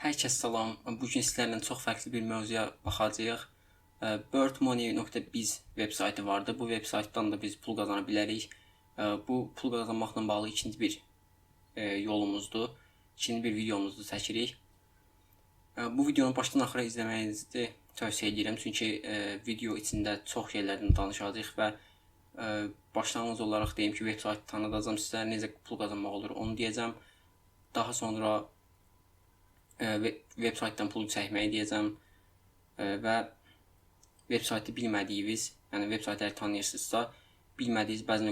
Hər kəs salam. Bu gün sizlərlə çox fərqli bir mövzuya baxacağıq. Birdmoney.biz veb saytı vardı. Bu veb saytdan da biz pul qazana bilərik. Bu pul qazanmaqla bağlı ikinci bir yolumuzdur. İkinci bir videomuzdu çəkirik. Bu videonu başdan axıra izləməyinizi tövsiyə edirəm. Çünki video içində çox şeylərdən danışacağıq və başlanğıc olaraq deyim ki, veb saytı tanıdacağım sizə, necə pul qazanmaq olur onu deyəcəm. Daha sonra veb saytdan pul çəkməyi deyəcəm və veb saytı bilmədiyiniz, yəni veb saytları tanıyırsınızsa, bilmədiyiniz bəzi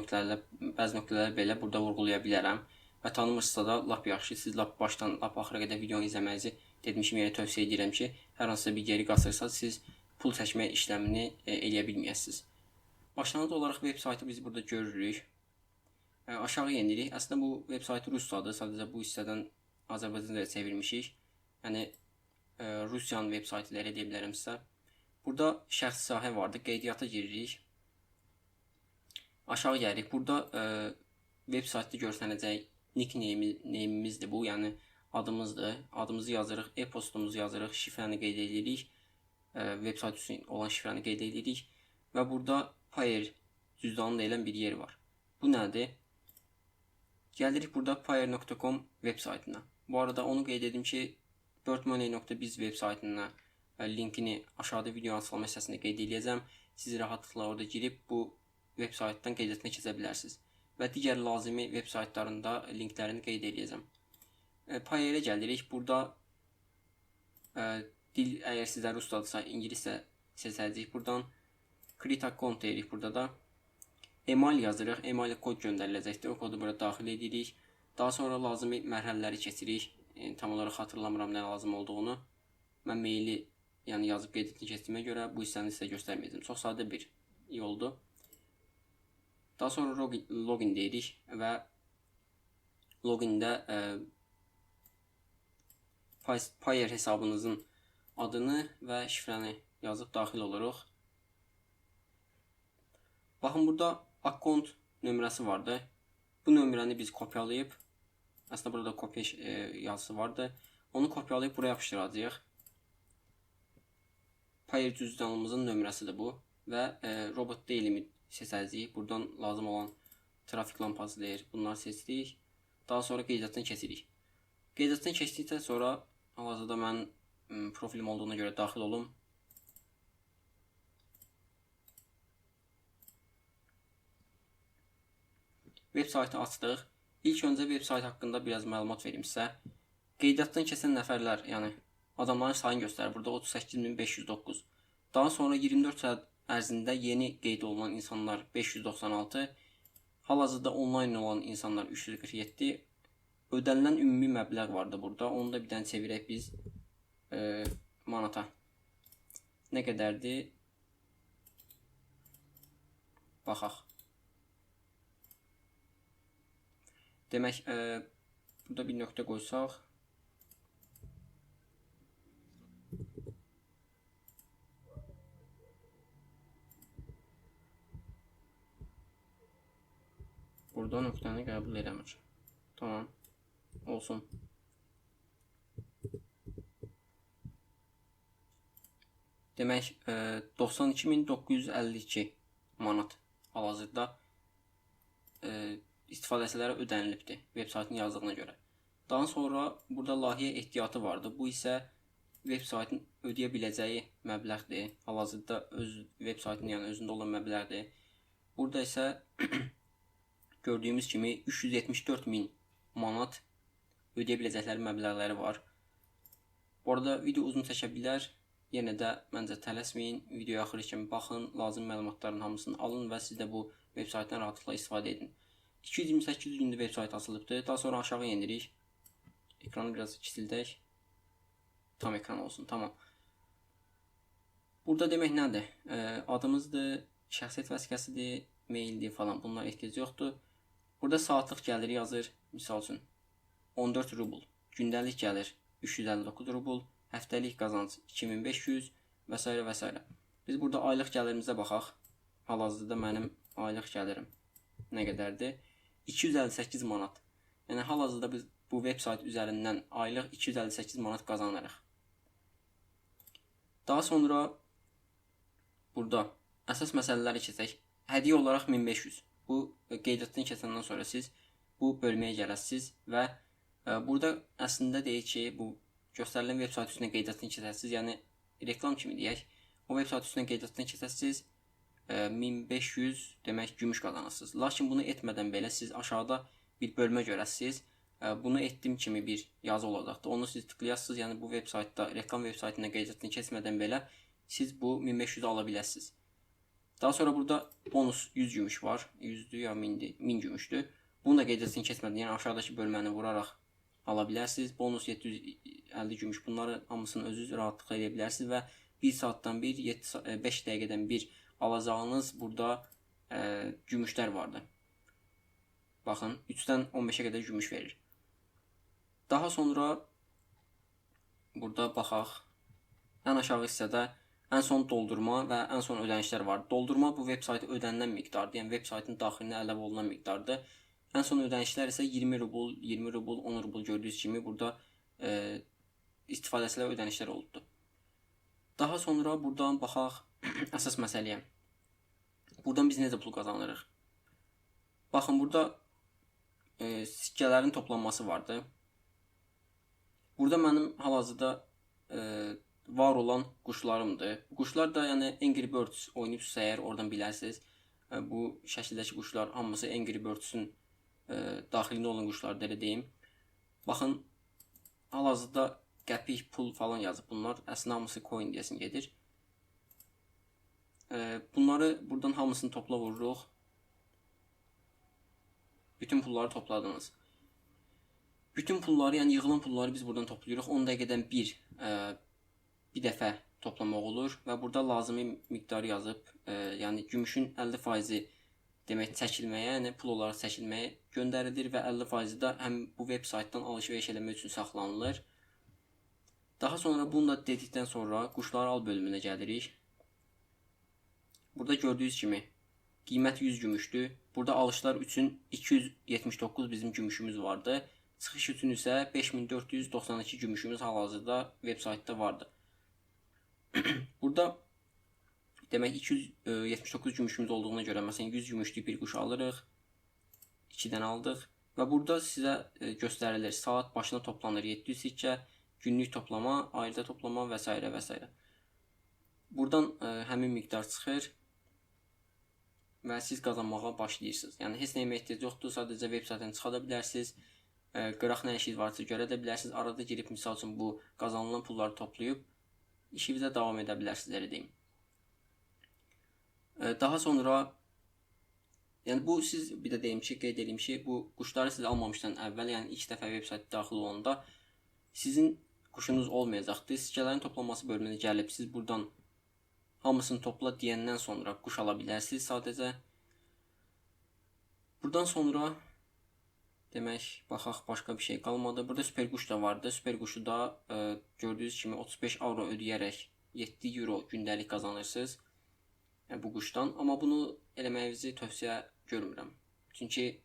nöqtələri belə burada vurğulaya bilərəm və tanımırsınızsa da lap yaxşı, siz lap başdan lap axıra qədər videonu izləmənizi dedmişim yerə tövsiyə edirəm ki, hər hansısa bir geri qaçırsa siz pul çəkmə işləmini eləyə bilməyəsiniz. Başlanğıc olaraq veb saytı biz burada görürük. Aşağı yenirik. Əslində bu veb saytı ruscadır. Sadəcə bu hissədən Azərbaycanca çevirmişik. Yəni Rusiyanın veb saytları deyə bilərəm sizə. Burada şəxsi sahə vardı. Qeydiyyata giririk. Aşağı gəlirik. Burada veb saytda görsənəcək nickname'imizdir bu. Yəni adımızdır. Adımızı yazırıq, e-postumuzu yazırıq, şifrəni qeyd edirik. Veb sayt üçün olan şifrəni qeyd edirik və burada Payer cüzdanı deyilən bir yer var. Bu nədir? Gəlirik burada payer.com veb saytına. Bu arada onu qeyd edim ki, birdmoney.biz veb saytına linkini aşağıda video açıqlama hissəsində qeyd edəcəm. Siz rahatlıqla orada girib bu veb saytdan qeydiyyatına keçə bilərsiniz. Və digər lazımi veb saytlarında linklərini qeyd edəcəm. Payerə gəlirik. Burada dil əgər sizə ruscadırsa, ingiliscə seçəcəyik buradan. Create account deyirik burada da. Email yazırıq. Email kod göndəriləcəkdir. O kodu burada daxil edirik. Daha sonra lazımi mərhələləri keçirik. Tam olaraq xatırlamıram nə lazım olduğunu. Mən maili yazıb qeydiyyatını keçdiyimə görə bu hissəni sizə göstərməyəcəm. Çox sadə bir yoldur. Daha sonra login deyirik və logində Payer hesabınızın adını və şifrəni yazıb daxil oluruq. Baxın, burada account nömrəsi vardı. Bu nömrəni biz kopyalayıb, aslında burada kopya yazısı vardı. Onu kopyalayıb buraya yapışdıracağıq. Payer cüzdanımızın nömrəsidir bu və robot deyilimi seçəcəyik. Buradan lazım olan trafik lampası deyir. Bunları seçdik. Daha sonra qeydiyyatdan keçirik. Qeydiyyatdan keçdikdən sonra hal-hazırda mənim profilim olduğuna görə daxil olum. Veb saytı açdıq. İlk öncə veb saytı haqqında biraz məlumat verim sizə. Qeydiyyatdan keçən nəfərlər, yəni adamların sayını göstərir. Burada 38.509. Daha sonra 24 saat ərzində yeni qeyd olunan insanlar 596. Hal-hazırda onlayn olan insanlar 347. Ödənilən ümumi məbləğ vardı burada. Onu da bir dənə çevirək biz manata. Nə qədərdir? Baxaq. Demək, burada bir nöqtə qoysaq. Burada nöqtəni qəbul eləmir. Tamam. Olsun. Demək, 92.952 manat hal-hazırda istifadəçilərə ödənilibdir veb saytının yazdığına görə. Daha sonra burada layihə ehtiyatı vardı. Bu isə veb saytın ödəyə biləcəyi məbləğdir. Hal-hazırda öz veb saytının özündə olan məbləğdir. Burada isə gördüyümüz kimi 374.000 manat ödəyə biləcəkləri məbləğləri var. Bu arada video uzun çəkə bilər. Yenə də məncə tələsməyin. Videoya axırı kimi baxın, lazım məlumatların hamısını alın və siz də bu veb saytdan rahatlıqla istifadə edin. 228 gündə veb sayt açılıbdır. Daha sonra aşağı yenirik. Ekranı biraz kisildək. Tam ekran olsun. Tamam. Burada demək nədir? Adımızdır, şəxsiyyət vəsiqəsidir, maildir falan. Bunlara ehtiyac yoxdur. Burada saatlıq gəlir yazır. Misal üçün 14 rubl. Gündəlik gəlir 359 rubl. Həftəlik qazanc 2500 və s. və s. Biz burada aylıq gəlirimizə baxaq. Hal-hazırda mənim aylıq gəlirim nə qədərdir? 258 manat. Yəni hal-hazırda biz bu web sayt üzərindən aylıq 258 manat qazanırıq. Daha sonra burada əsas məsələləri keçək. Hədiyyə olaraq 1500. Bu qeydiyyatdan keçəndən sonra siz bu bölməyə gələsiniz və burada əslində deyir ki, bu göstərilən web sayt üstünə qeydiyyatdan keçəsiniz. Yəni reklam kimi deyək. O web sayt üstünə qeydiyyatdan keçəsiniz. 1500 demək gümüş qazanırsınız. Lakin bunu etmədən belə siz aşağıda bir bölmə görəsiniz. Bunu etdiyim kimi bir yazı olacaqdır. Onu siz tıklayasınız. Yəni bu web saytda reklam web saytına qeydiyyatdan keçmədən belə siz bu 1500-ü ala bilərsiniz. Daha sonra burada bonus 100 gümüş var. 100'dür ya 1000 gümüşdür. Bunu da qeydiyyatdan keçmədən, yəni aşağıdakı bölməni vuraraq ala bilərsiniz. Bonus 750 gümüş. Bunları hamısını özünüz rahatlıqla edə bilərsiniz və 1 saatdan bir, 5 dəqiqədən bir alacağınız burada gümüşlər vardı. Baxın, 3-dən 15'ə qədər gümüş verir. Daha sonra burada baxaq. Ən aşağı hissədə ən son doldurma və ən son ödənişlər var. Doldurma bu web saytı ödənilən miqdardır. Yəni web saytın daxilinə əlavə olunan miqdardır. Ən son ödənişlər isə 20 rubl, 20 rubl, 10 rubl gördüyünüz kimi burada istifadəçilərə ödənişlər oldu. Daha sonra buradan baxaq əsas məsələyə. Buradan biz necə pul qazanırıq? Baxın, burada sikkələrin toplanması vardı. Burada mənim hal-hazırda var olan quşlarımdır. Quşlar da yəni Angry Birds oynayıbsınız əgər oradan bilərsiniz. Bu şəkildəki quşlar hamısı Angry Birds-ün daxilində olan quşlardır, elə deyim. Baxın, hal-hazırda qəpik, pul falan yazıb bunlar. Əslində hamısı coin deyəsin gedir. Bunları buradan hamısını topla vururuq. Bütün pulları topladınız. Bütün pulları, yəni yığılan pulları biz buradan toplayırıq. 10 dəqiqədən bir dəfə toplamaq olur və burada lazımi miqdarı yazıb, yəni gümüşün 50%-i demək çəkilməyə, yəni pul olaraq çəkilməyə göndərilir və 50%-i də həm bu web saytdan alış-veriş eləmək üçün saxlanılır. Daha sonra bunu da dedikdən sonra quşları al bölümünə gəlirik. Burada gördüyünüz kimi qiymət 100 gümüşdür. Burada alışlar üçün 279 bizim gümüşümüz vardı. Çıxış üçün isə 5492 gümüşümüz hal-hazırda web saytda vardı. Burada demək 279 gümüşümüz olduğuna görə məsələn 100 gümüşlük bir quş alırıq. 2-dən aldıq və burada sizə göstərilir. Saat başına toplanır 700 sikkə, günlük toplama, ayda toplama və s. və s. Buradan həmin miqdar çıxır və siz qazanmağa başlayırsınız. Yəni heç nəyimə ehtiyac yoxdur, sadəcə web saytdan çıxada bilərsiniz. Qıraq nə işiniz varsa görə də bilərsiniz. Arada girib misal üçün bu qazanılan pulları toplayıb işinizə davam edə bilərsiniz, elə deyim. Daha sonra yəni bu siz bir də deyim ki, qeyd edeyim ki, bu quşları siz almamışdan əvvəl, yəni ilk dəfə web saytda daxil olanda sizin quşunuz olmayacaqdır. Sikkələrin toplanması bölümünə gəlib siz buradan hamısını topla deyəndən sonra quş ala bilərsiniz sadəcə. Buradan sonra demək, baxaq, başqa bir şey qalmadı. Burada süper quş da vardı. Süper quşu da gördüyünüz kimi 35 avro ödəyərək 7 euro gündəlik qazanırsınız bu quşdan. Amma bunu eləməyinizi tövsiyə görmürəm. Çünki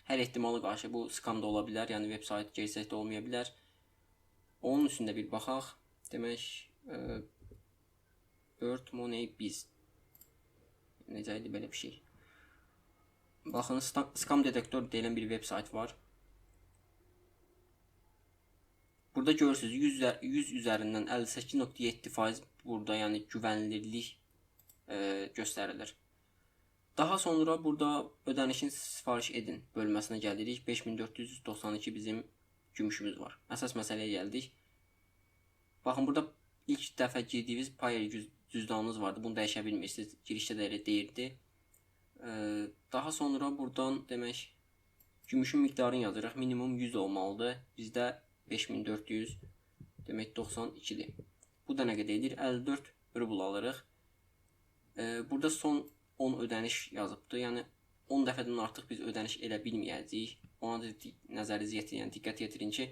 hər ehtimala qarşı bu skam da ola bilər. Yəni web sayt gerçəkdə olmaya bilər. Onun üstündə bir baxaq. Demək, Bird Money Biz. Necə idi belə bir şey? Baxın, Scam Detektor deyilən bir web sayt var. Burada görürsünüz 100 üzərindən 58.7% burada yəni güvənilirlik göstərilir. Daha sonra burada ödənişin sifariş edin bölməsinə gəlirik. 5492 bizim gümüşümüz var. Əsas məsələyə gəldik. Baxın, burada ilk dəfə girdiyiniz Payer cüzdanınız vardı. Bunu dəyişə bilmirsiniz. Girişdə də elə deyirdi. Daha sonra buradan demək gümüşün miqdarını yazırıq. Minimum 100 olmalıdır. Bizdə 5400 demək 92'dir. Bu da nə qədər edir? 54 rubl alırıq. Burada son 10 ödəniş yazıbdır. Yəni 10 dəfədən artıq biz ödəniş elə bilməyəcəyik. Ona da nəzərinizi yetirin, yəni diqqət yetirin ki,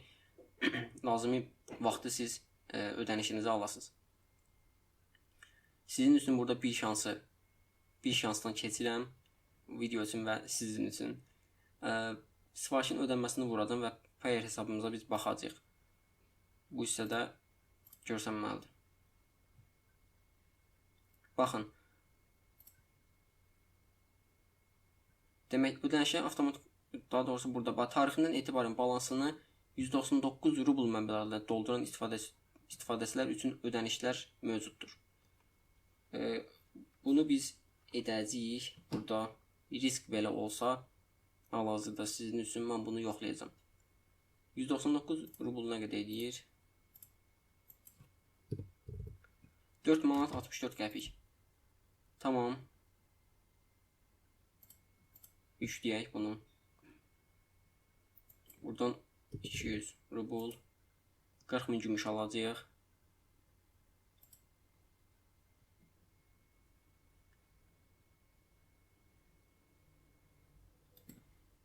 lazımi vaxtı siz ödənişinizi alasınız. Sizin üçün burada bir şansdan keçirəm video üçün və sizin üçün. Sifarişin ödənməsini vuracam və Payer hesabımıza biz baxacağıq. Bu hissədə görsənməlidir. Baxın. Demək, ödənişə avtomatik, daha doğrusu burada tarixindən etibarən balansını 199 rubl məbləğində dolduran istifadəçilər üçün ödənişlər mövcuddur. Bunu biz edəcəyik. Burada risk belə olsa, hal-hazırda sizin üçün mən bunu yoxlayacağım. 199 rubl nə qədər edir? 4 manat 64 qəpik. Tamam. Yükləyək bunu. Buradan 200 rubl 40 min gümüş alacağıq.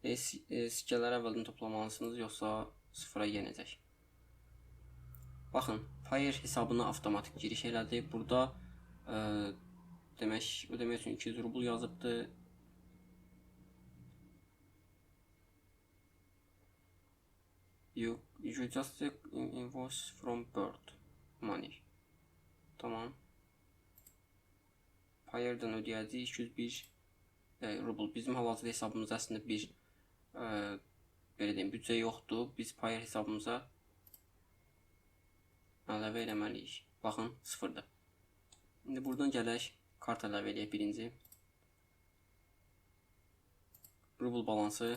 Sikkələri əvvəldən toplamalısınız, yoxsa sıfıra yenəcək. Baxın, Payer hesabına avtomatik giriş elədi. Burada demək, ödəmək üçün 200 rubl yazıbdır. You just take invoice from Bird Money. Tamam. Payer'dan ödəyəcəyik 201 rubl. Bizim hal-hazırda hesabımızda əslində bir belə deyim, büdcə yoxdur. Biz Payer hesabımıza əlavə eləməliyik. Baxın, sıfırdır. İndi buradan gələk, kart əlavə eləyək birinci. Rubl balansı.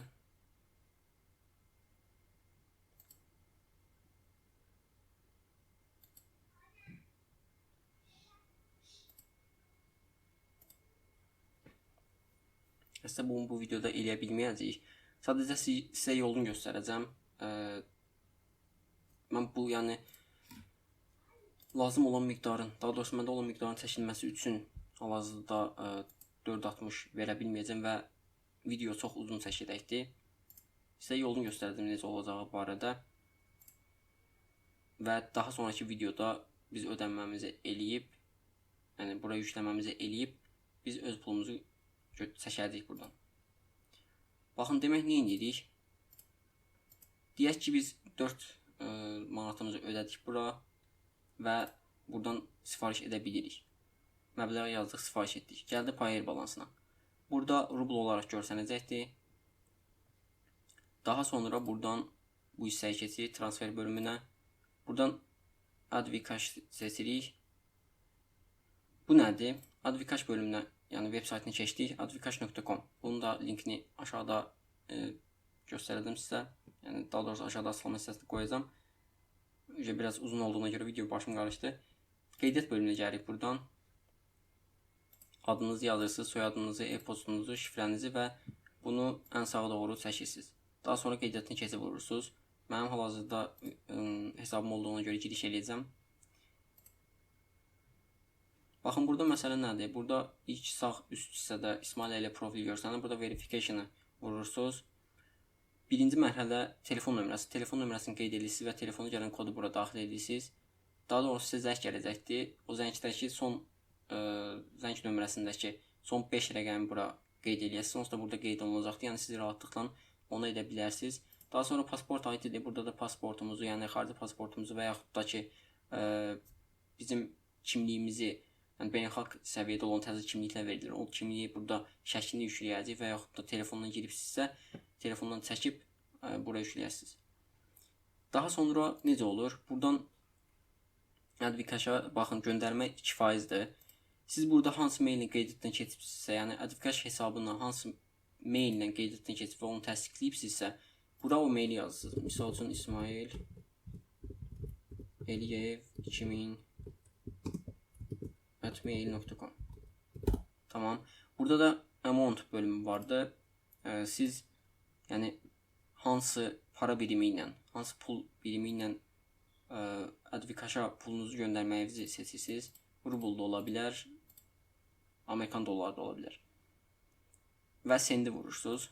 Əslində bu videoda eləyə bilməyəcəyik. Sadəcə sizə yolunu göstərəcəm. Mən bu, yəni lazım olan miqdarın, daha doğrusu məndə olan miqdarın çəkilməsi üçün hal-hazırda 4.60 verə bilməyəcəm və video çox uzun çəkiləcəkdir. Sizə yolunu göstərdim necə olacağı barədə. Və daha sonraki videoda biz ödənməmizi eləyib, yəni buraya yükləməmizi eləyib, biz öz pulumuzu çəkəcəyik buradan. Baxın, demək nə edirik? Deyək ki, biz 4 manatımızı ödədik bura və buradan sifariş edə bilirik. Məbləği yazdıq, sifariş etdik. Gəldi Payer balansına. Burada rubl olaraq görsənəcəkdir. Daha sonra buradan bu hissəyə keçirik, transfer bölümünə. Buradan Advikash seçirik. Bu nədir? Advikash bölümünə, yəni web saytını keçdik, advikash.com. Bunun da linkini aşağıda göstərdim sizə. Yəni daha doğrusu aşağıda açıqlama hissəsində qoyacağam. Biraz uzun olduğuna görə video başım qarışdı. Qeydiyyat bölümünə gəlirik buradan. Adınızı yazırsınız, soyadınızı, e-postunuzu, şifrənizi və bunu ən sağa doğru çəkirsiniz. Daha sonra qeydiyyatını keçib vurursunuz. Mənim hal-hazırda hesabım olduğuna görə giriş eləyəcəm. Baxın, burada məsələ nədir? Burada ilk sağ üst hissədə İsmail ilə profil görsənir. Burada verification'ı vurursunuz. Birinci mərhələ telefon nömrəsi. Telefon nömrəsini qeyd edirsiniz və telefonu gələn kodu bura daxil edirsiniz. Daha doğrusu sizə zəng gələcəkdir. O zəngdəki son zəng nömrəsindəki son 5 rəqəmi bura qeyd edirsiniz. Onsuz da burada qeyd olunacaqdır. Yəni siz rahatlıqla onu edə bilərsiniz. Daha sonra pasport ID-dir. Burada da pasportumuzu, yəni xarici pasportumuzu və yaxud da ki bizim kimliyimizi, yəni beynəlxalq səviyyədə olan təzə kimliklər verilir. O kimliyi burada şəklini yükləyəcək və yaxud da telefondan giribsinizsə, telefondan çəkib buraya yükləyərsiniz. Daha sonra necə olur? Buradan Advikash-a baxın, göndərmə 2%-dir. Siz burada hansı maillə qeydiyyatdan keçibsinizsə, yəni Advikash hesabına hansı maillə qeydiyyatdan keçib və onu təsdiqləyibsinizsə, bura o maili yazırsınız. Misal üçün İsmail Eliyev 2000 @mail.com. Tamam. Burada da amount bölümü vardı. Siz yəni hansı para birimi ilə, hansı pul birimi ilə Advikash-a pulunuzu göndərməyinizi seçirsiniz. Rubl da ola bilər, Amerikan dolları da ola bilər. Və sendi vurursunuz.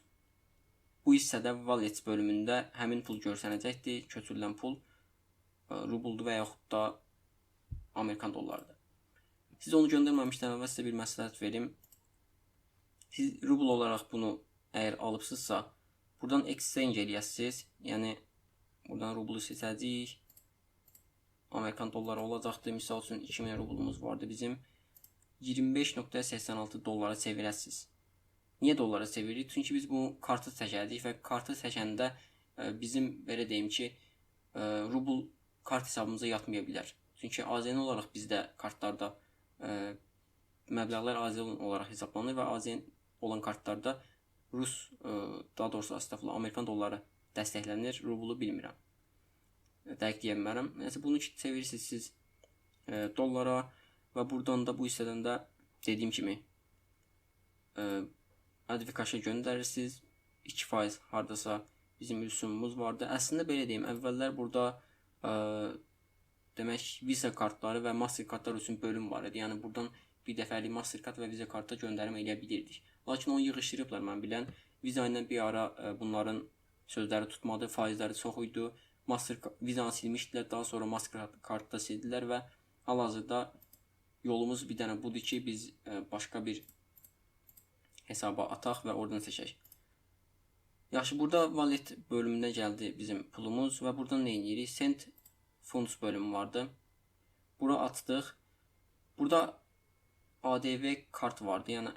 Bu hissədə wallet bölümündə həmin pul görsənəcəkdir. Köçürülən pul rubldur və yaxud da Amerikan dollarıdır. Siz onu göndərməmişdən əvvəl sizə bir məsləhət verim. Siz rubl olaraq bunu əgər alıbsınızsa, buradan exchange eləyəsiniz. Yəni Buradan rublu seçəcəyik. Amerikan dolları olacaqdır. Misal üçün 2000 rublumuz vardı bizim. 25.86 dollara çevirəsiniz. Niyə dollara çeviririk? Çünki biz bu kartı çəkəcəyik və kartı çəkəndə bizim belə deyim ki, rubl kart hesabımıza yatmaya bilər. Çünki AZN olaraq bizdə kartlarda məbləğlər AZN olaraq hesablanır və AZN olan kartlarda Rus, daha doğrusu əslində Amerikan dolları dəstəklənir. Rublu bilmirəm. Dəqiq deyə bilmərəm. Nəsə bunu çevirirsiniz siz dollara və buradan da bu hissədən də dediyim kimi Advikaşa göndərirsiniz. 2% hardasa bizim rüsumumuz vardı. Əslində belə deyim, əvvəllər burada demək Visa kartları və Mastercardlar üçün bölüm var idi. Yəni buradan bir dəfəlik Mastercard və Visa kartda göndərim edə bilirdik. Lakin onu yığışdırıblar mən bilən. Visa ilə bir ara bunların sözləri tutmadı, faizləri çox idi. Visa-nı silmişdilər, daha sonra Mastercard-da sildilər və hal-hazırda yolumuz bir dənə budur ki, biz başqa bir hesaba ataq və oradan seçək. Yaxşı, burada wallet bölümünə gəldi bizim pulumuz və buradan nə edirik? Send funds bölümü vardı. Bura atdıq. Burada ADV kart vardı. Yəni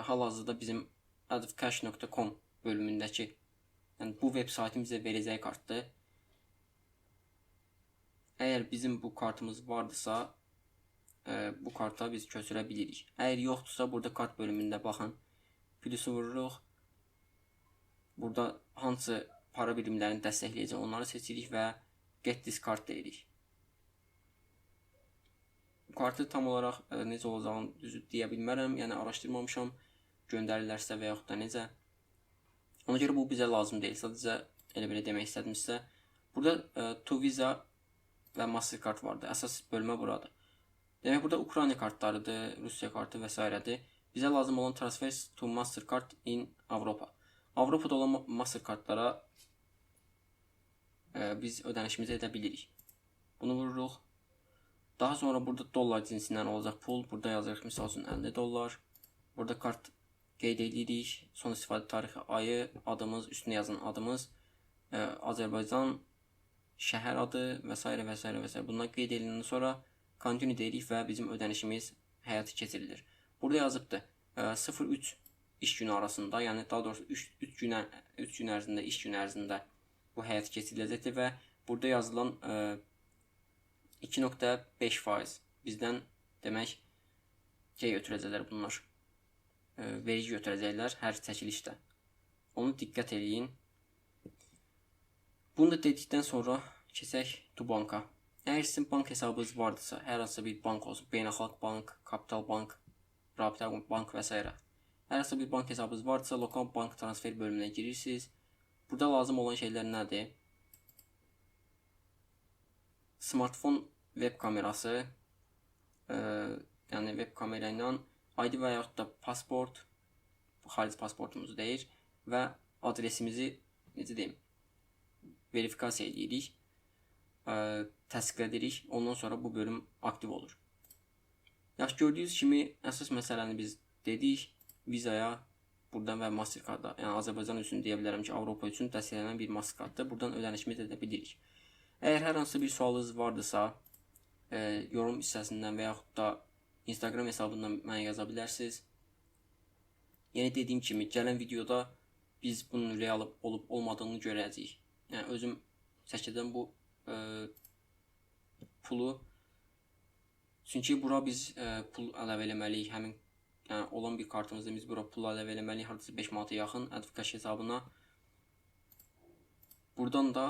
hal-hazırda bizim advcash.com bölümündəki, yəni bu web saytın bizə verəcəyi kartdır. Əgər bizim bu kartımız vardısa, bu karta biz köçürə bilirik. Əgər yoxdursa, burada kart bölümündə baxın. Plusu vururuq. Burada hansı para birimlərini dəstəkləyəcək onları seçirik və get this card deyirik. Kartı tam olaraq necə olacağını düzü deyə bilmərəm. Yəni araşdırmamışam, göndərirlərsə və yaxud da necə. Ona görə bu bizə lazım deyil. Sadəcə elə belə demək istədim sizə. Burada to Visa və Mastercard vardı. Əsas bölmə buradır. Demək burada Ukrayna kartlarıdır, Rusiya kartı və s. Bizə lazım olan transfer to Mastercard in Avropa. Avropada olan Mastercardlara biz ödənişimizi edə bilirik. Bunu vururuq. Daha sonra burada dollar cinsindən olacaq pul. Burada yazırıq misal üçün 50 dollar. Burada kart qeyd edirik. Son istifadə tarixi, ayı, adımız, üstünə yazılan adımız, Azərbaycan, şəhər adı və s. və s. və s. Bundan qeyd ediləndən sonra continue deyirik və bizim ödənişimiz həyata keçirilir. Burada yazıbdır 0-3 iş günü arasında, yəni daha doğrusu 3 gün ərzində, iş günü ərzində bu həyata keçiriləcəkdir və burada yazılan 2.5% bizdən demək şey götürəcəklər bunlar. Vergi götürəcəklər hər çəkilişdə. Onu diqqət eləyin. Bunu da dedikdən sonra keçək to banka. Əgər sizin bank hesabınız vardısa, hər hansı bir bank olsun, Beynəlxalq bank, Kapital bank, Rabitə bank və s. Hər hansı bir bank hesabınız vardısa, lokal bank transfer bölümünə girirsiniz. Burada lazım olan şeylər nədir? Smartphone web kamerası, yəni web kamera ilə ID və yaxud da pasport, xarici pasportumuzu deyir və adresimizi necə deyim, verifikasiya edirik, təsdiqlədirik, ondan sonra bu bölüm aktiv olur. Yaxşı, gördüyünüz kimi əsas məsələni biz dedik. Vizaya buradan və Mastercard'a, yəni Azərbaycan üçün deyə bilərəm ki, Avropa üçün dəstəklənən bir Mastercard'da buradan ödənişimizi edə bilirik. Əgər hər hansı bir sualınız vardısa, yorum hissəsindən və yaxud da Instagram hesabından mənə yaza bilərsiniz. Yəni dediyim kimi, gələn videoda biz bunun real olub olmadığını görəcəyik. Yəni özüm çəkəcəm bu pulu. Çünki bura biz pul əlavə eləməliyik. Həmin yəni, olan bir kartımızda biz bura pul əlavə eləməliyik. Hardasa 5 manata yaxın Advcash hesabına. Buradan da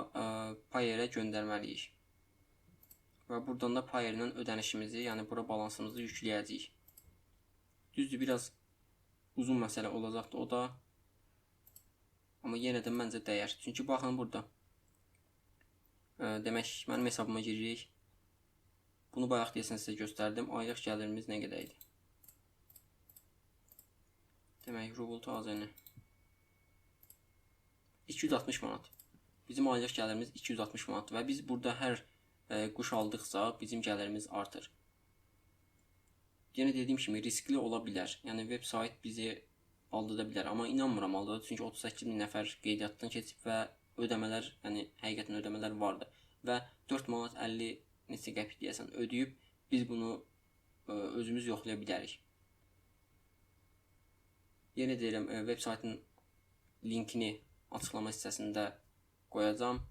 Payer'ə göndərməliyik. Və buradan da Payer'dən ödənişimizi, yəni bura balansımızı yükləyəcəyik. Düzdür, biraz uzun məsələ olacaqdır o da. Amma yenə də məncə dəyər. Çünki baxın burada. Demək, mənim hesabıma giririk. Bunu bayaq deyəsən sizə göstərdim. Aylıq gəlirimiz nə qədər idi? Demək, rubl AZN 260 manat. Bizim aylıq gəlirimiz 260 manat və biz burada hər quş aldıqsa bizim gəlirimiz artır. Yenə dediyim kimi riskli ola bilər. Yəni web sayt bizi aldada bilər, amma inanmıram aldada. Çünki 38 min nəfər qeydiyyatdan keçib və ödəmələr, yəni həqiqətən ödəmələr vardı və 4 manat 50 neçə qəpik deyəsən ödəyib biz bunu özümüz yoxlaya bilərik. Yenə deyirəm, veb saytın linkini açıqlama hissəsində qoyacağam.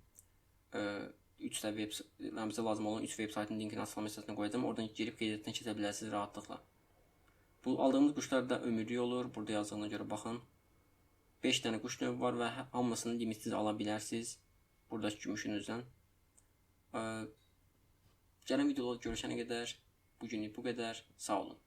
3 də bizə lazım olan 3 veb saytın linkini açıqlama hissəsində qoyacağam. Oradan girib qeydiyyatdan keçə bilərsiniz rahatlıqla. Bu aldığımız quşlar da ömürlük olur. Burada yazdığına görə baxın. 5 dənə quş növü var və hamısını limitsiz ala bilərsiniz. Buradakı gümüşünüzdən. Gələn videoda görüşənə qədər bugünlük bu qədər. Sağ olun.